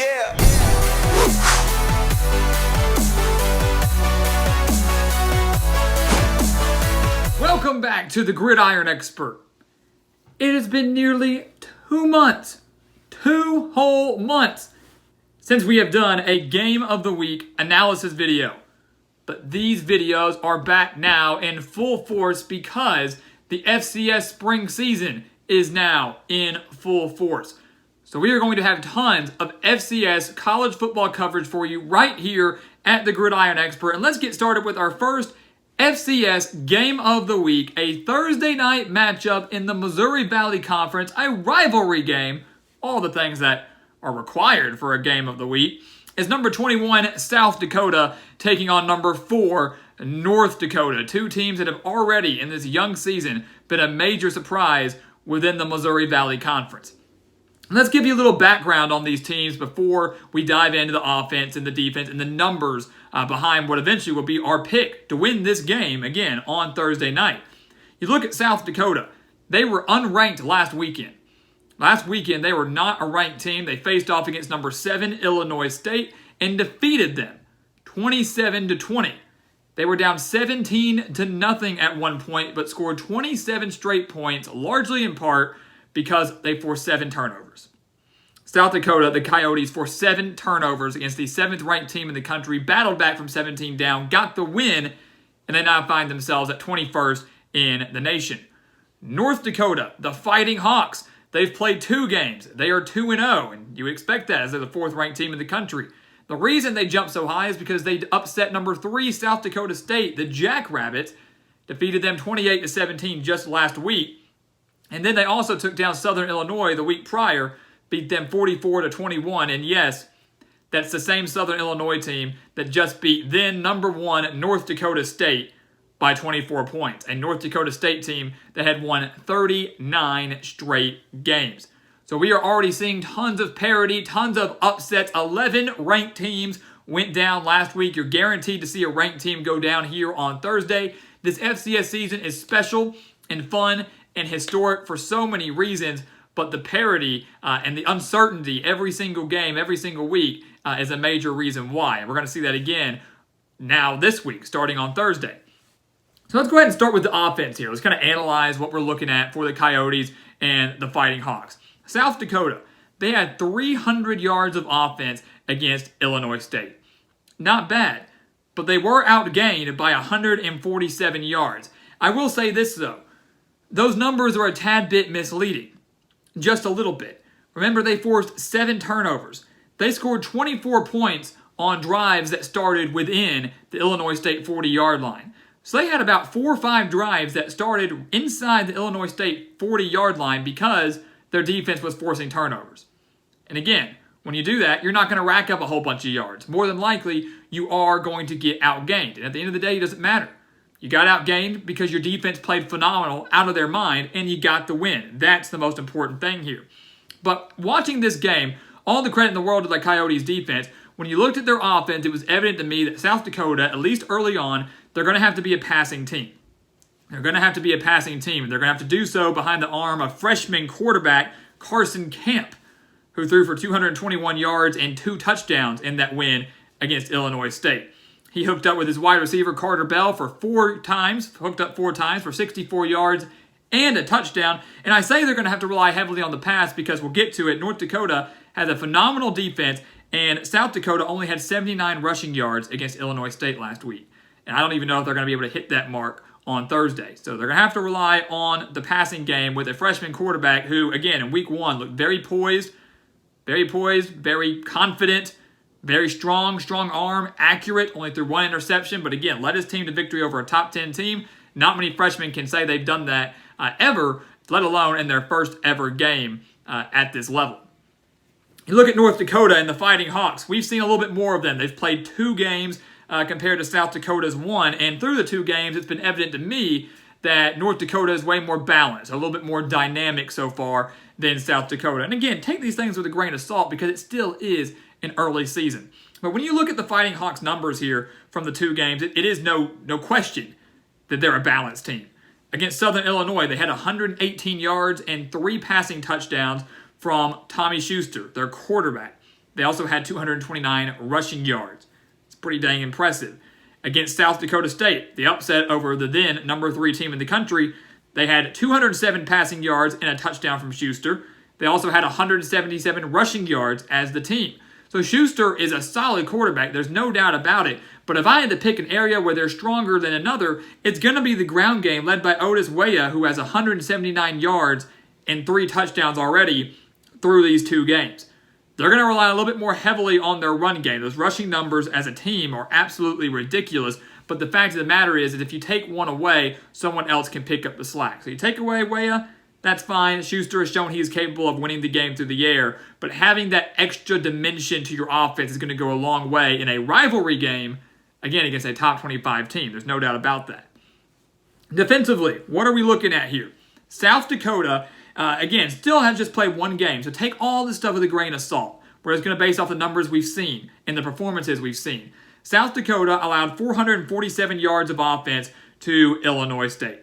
Yeah. Welcome back to the Gridiron Expert. It has been nearly 2 months, 2 whole months, since we have done a Game of the Week analysis video. But these videos are back now in full force because the FCS spring season is now in full force. So we are going to have tons of FCS college football coverage for you right here at the Gridiron Expert. And let's get started with our first FCS Game of the Week, a Thursday night matchup in the Missouri Valley Conference, a rivalry game, all the things that are required for a Game of the Week, is number 21 South Dakota taking on number 4 North Dakota, two teams that have already in this young season been a major surprise within the Missouri Valley Conference. Let's give you a little background on these teams before we dive into the offense and the defense and the numbers behind what eventually will be our pick to win this game again on Thursday night. You look at South Dakota. They were unranked last weekend. Last weekend, they were not a ranked team. They faced off against number 7 Illinois State and defeated them 27-20. They were down 17-0 at one point, but scored 27 straight points, largely in part because they forced 7 turnovers. South Dakota, the Coyotes, forced 7 turnovers against the 7th ranked team in the country, battled back from 17 down, got the win, and they now find themselves at 21st in the nation. North Dakota, the Fighting Hawks, they've played 2 games. They are 2-0, and you expect that as they're the 4th ranked team in the country. The reason they jumped so high is because they upset number 3 South Dakota State, the Jackrabbits, defeated them 28-17 just last week. And then they also took down Southern Illinois the week prior, beat them 44-21. And yes, that's the same Southern Illinois team that just beat then number 1 North Dakota State by 24 points. A North Dakota State team that had won 39 straight games. So we are already seeing tons of parity, tons of upsets. 11 ranked teams went down last week. You're guaranteed to see a ranked team go down here on Thursday. This FCS season is special and fun and historic for so many reasons, but the parity and the uncertainty every single game, every single week is a major reason why. And we're going to see that again now this week, starting on Thursday. So let's go ahead and start with the offense here. Let's kind of analyze what we're looking at for the Coyotes and the Fighting Hawks. South Dakota, they had 300 yards of offense against Illinois State. Not bad, but they were outgained by 147 yards. I will say this, though. Those numbers are a tad bit misleading. Just a little bit. Remember, they forced 7 turnovers. They scored 24 points on drives that started within the Illinois State 40-yard line. So they had about 4 or 5 drives that started inside the Illinois State 40-yard line because their defense was forcing turnovers. And again, when you do that, you're not going to rack up a whole bunch of yards. More than likely, you are going to get outgained. And at the end of the day, it doesn't matter. You got outgained because your defense played phenomenal, out of their mind, and you got the win. That's the most important thing here. But watching this game, all the credit in the world to the Coyotes defense. When you looked at their offense, it was evident to me that South Dakota, at least early on, they're going to have to be a passing team. They're going to have to be a passing team. And they're going to have to do so behind the arm of freshman quarterback Carson Camp, who threw for 221 yards and 2 touchdowns in that win against Illinois State. He hooked up with his wide receiver Carter Bell for 4 times for 64 yards and a touchdown. And I say they're going to have to rely heavily on the pass because we'll get to it. North Dakota has a phenomenal defense, and South Dakota only had 79 rushing yards against Illinois State last week. And I don't even know if they're going to be able to hit that mark on Thursday. So they're going to have to rely on the passing game with a freshman quarterback who, again, in week 1 looked very poised, very confident, very strong arm, accurate, only threw 1 interception, but again, led his team to victory over a top 10 team. Not many freshmen can say they've done that ever, let alone in their first ever game at this level. You look at North Dakota and the Fighting Hawks. We've seen a little bit more of them. They've played 2 games compared to South Dakota's 1, and through the 2 games, it's been evident to me that North Dakota is way more balanced, a little bit more dynamic so far than South Dakota. And again, take these things with a grain of salt because it still is an early season. But when you look at the Fighting Hawks numbers here from the 2 games, it is no question that they're a balanced team. Against Southern Illinois, they had 118 yards and 3 passing touchdowns from Tommy Schuster, their quarterback. They also had 229 rushing yards. It's pretty dang impressive. Against South Dakota State, the upset over the then number 3 team in the country, they had 207 passing yards and a touchdown from Schuster. They also had 177 rushing yards as the team. So Schuster is a solid quarterback. There's no doubt about it. But if I had to pick an area where they're stronger than another, it's going to be the ground game led by Otis Weah, who has 179 yards and 3 touchdowns already through these 2 games. They're going to rely a little bit more heavily on their run game. Those rushing numbers as a team are absolutely ridiculous. But the fact of the matter is that if you take one away, someone else can pick up the slack. So you take away Weah, that's fine. Schuster has shown he's capable of winning the game through the air. But having that extra dimension to your offense is going to go a long way in a rivalry game, again, against a top 25 team. There's no doubt about that. Defensively, what are we looking at here? South Dakota, again, still has just played 1 game. So take all this stuff with a grain of salt. We're just going to base off the numbers we've seen and the performances we've seen. South Dakota allowed 447 yards of offense to Illinois State.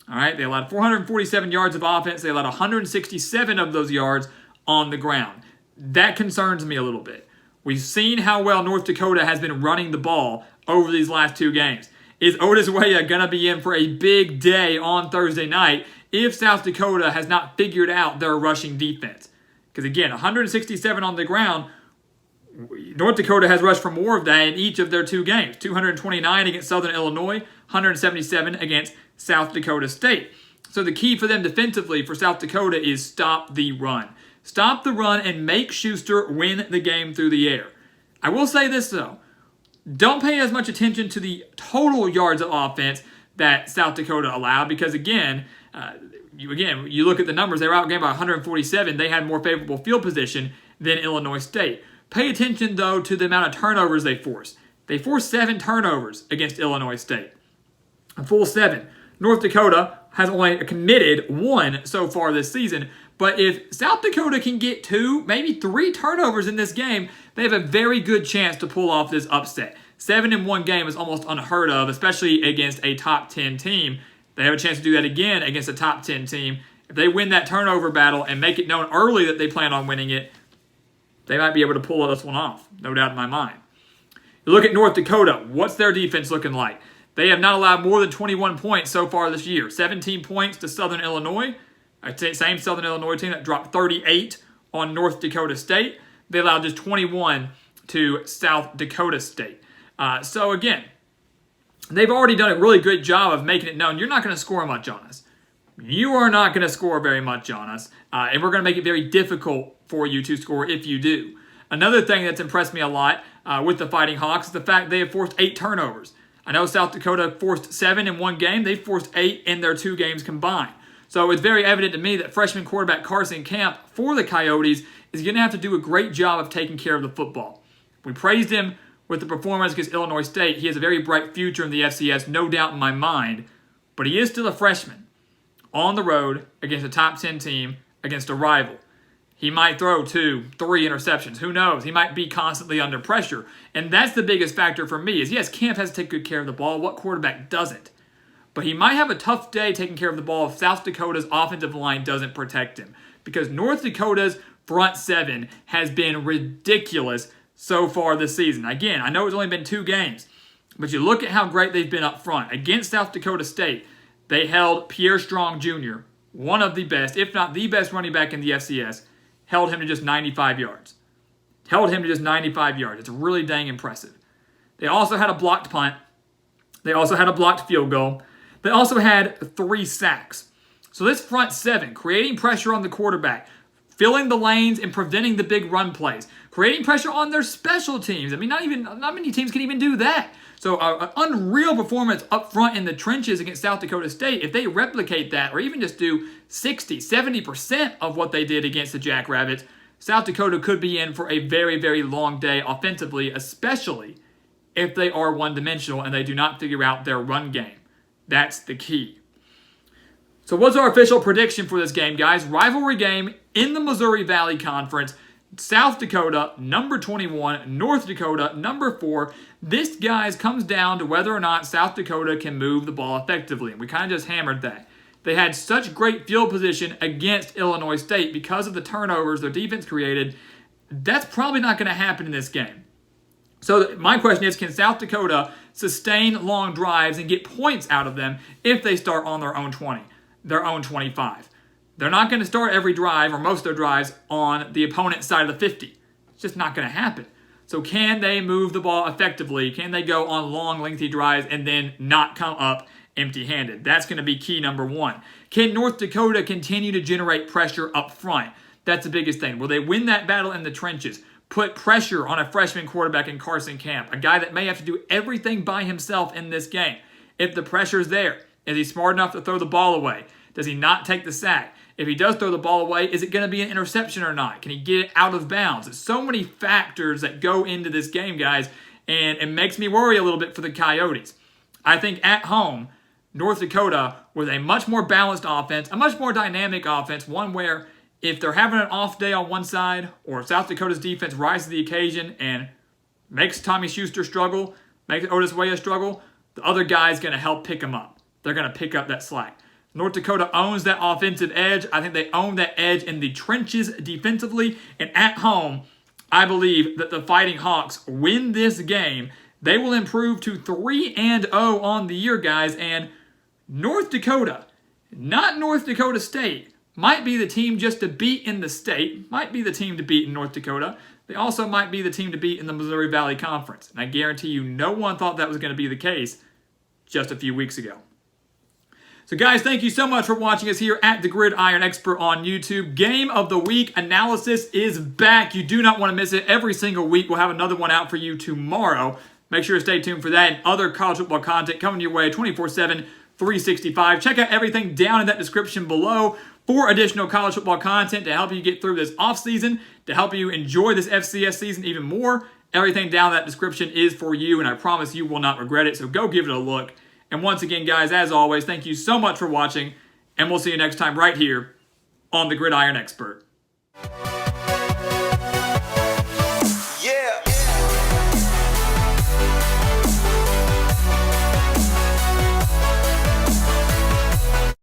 All right, they allowed 447 yards of offense. They allowed 167 of those yards on the ground. That concerns me a little bit. We've seen how well North Dakota has been running the ball over these last 2 games. Is Otis Weah going to be in for a big day on Thursday night if South Dakota has not figured out their rushing defense? Because again, 167 on the ground, North Dakota has rushed for more of that in each of their 2 games. 229 against Southern Illinois, 177 against South Dakota State. So the key for them defensively for South Dakota is stop the run. Stop the run and make Schuster win the game through the air. I will say this though. Don't pay as much attention to the total yards of offense that South Dakota allowed because again, you look at the numbers, they were outgained by 147. They had more favorable field position than Illinois State. Pay attention, though, to the amount of turnovers they forced. They forced 7 turnovers against Illinois State. A full 7. North Dakota has only committed 1 so far this season. But if South Dakota can get 2, maybe 3 turnovers in this game, they have a very good chance to pull off this upset. 7 in 1 game is almost unheard of, especially against a top 10 team. They have a chance to do that again against a top 10 team. If they win that turnover battle and make it known early that they plan on winning it, they might be able to pull this one off, no doubt in my mind. You look at North Dakota. What's their defense looking like? They have not allowed more than 21 points so far this year. 17 points to Southern Illinois. Same Southern Illinois team that dropped 38 on North Dakota State. They allowed just 21 to South Dakota State. So again, they've already done a really good job of making it known you're not going to score much on us. You are not going to score very much on us, and we're going to make it very difficult for you to score if you do. Another thing that's impressed me a lot with the Fighting Hawks is the fact they have forced 8 turnovers. I know South Dakota forced 7 in 1 game. They forced 8 in their 2 games combined. So it's very evident to me that freshman quarterback Carson Camp for the Coyotes is going to have to do a great job of taking care of the football. We praised him with the performance against Illinois State. He has a very bright future in the FCS, no doubt in my mind, but he is still a freshman on the road against a top 10 team, against a rival. He might throw 2, 3 interceptions. Who knows? He might be constantly under pressure. And that's the biggest factor for me is, yes, Camp has to take good care of the ball. What quarterback doesn't? But he might have a tough day taking care of the ball if South Dakota's offensive line doesn't protect him. Because North Dakota's front 7 has been ridiculous so far this season. Again, I know it's only been 2 games, but you look at how great they've been up front. Against South Dakota State, they held Pierre Strong Jr., one of the best, if not the best running back in the FCS, held him to just 95 yards. It's really dang impressive. They also had a blocked punt. They also had a blocked field goal. They also had 3 sacks. So this front 7, creating pressure on the quarterback, filling the lanes and preventing the big run plays, creating pressure on their special teams. I mean, not many teams can even do that. So an unreal performance up front in the trenches against South Dakota State. If they replicate that or even just do 60, 70% of what they did against the Jackrabbits, South Dakota could be in for a very, very long day offensively, especially if they are one-dimensional and they do not figure out their run game. That's the key. So what's our official prediction for this game, guys? Rivalry game in the Missouri Valley Conference. South Dakota, number 21. North Dakota, number 4. This, guys, comes down to whether or not South Dakota can move the ball effectively. And we kind of just hammered that. They had such great field position against Illinois State because of the turnovers their defense created. That's probably not going to happen in this game. So my question is, can South Dakota sustain long drives and get points out of them if they start on their own 20, their own 25? They're not going to start every drive or most of their drives on the opponent's side of the 50. It's just not going to happen. So can they move the ball effectively? Can they go on long, lengthy drives and then not come up empty-handed? That's going to be key number one. Can North Dakota continue to generate pressure up front? That's the biggest thing. Will they win that battle in the trenches? Put pressure on a freshman quarterback in Carson Camp, a guy that may have to do everything by himself in this game. If the pressure's there, is he smart enough to throw the ball away? Does he not take the sack? If he does throw the ball away, is it going to be an interception or not? Can he get it out of bounds? There's so many factors that go into this game, guys, and it makes me worry a little bit for the Coyotes. I think at home, North Dakota with a much more balanced offense, a much more dynamic offense, one where if they're having an off day on one side or South Dakota's defense rises to the occasion and makes Tommy Schuster struggle, makes Otis Weah struggle, the other guy's going to help pick him up. They're going to pick up that slack. North Dakota owns that offensive edge. I think they own that edge in the trenches defensively. And at home, I believe that the Fighting Hawks win this game. They will improve to 3-0 on the year, guys. And North Dakota, not North Dakota State, might be the team just to beat in the state, might be the team to beat in North Dakota. They also might be the team to beat in the Missouri Valley Conference. And I guarantee you no one thought that was going to be the case just a few weeks ago. So guys, thank you so much for watching us here at the Gridiron Expert on YouTube. Game of the Week analysis is back. You do not want to miss it. Every single week we'll have another one out for you tomorrow. Make sure to stay tuned for that and other college football content coming your way 24/7, 365. Check out everything down in that description below for additional college football content to help you get through this offseason, to help you enjoy this FCS season even more. Everything down in that description is for you, and I promise you will not regret it, so go give it a look. And once again, guys, as always, thank you so much for watching, and we'll see you next time right here on the Gridiron Expert.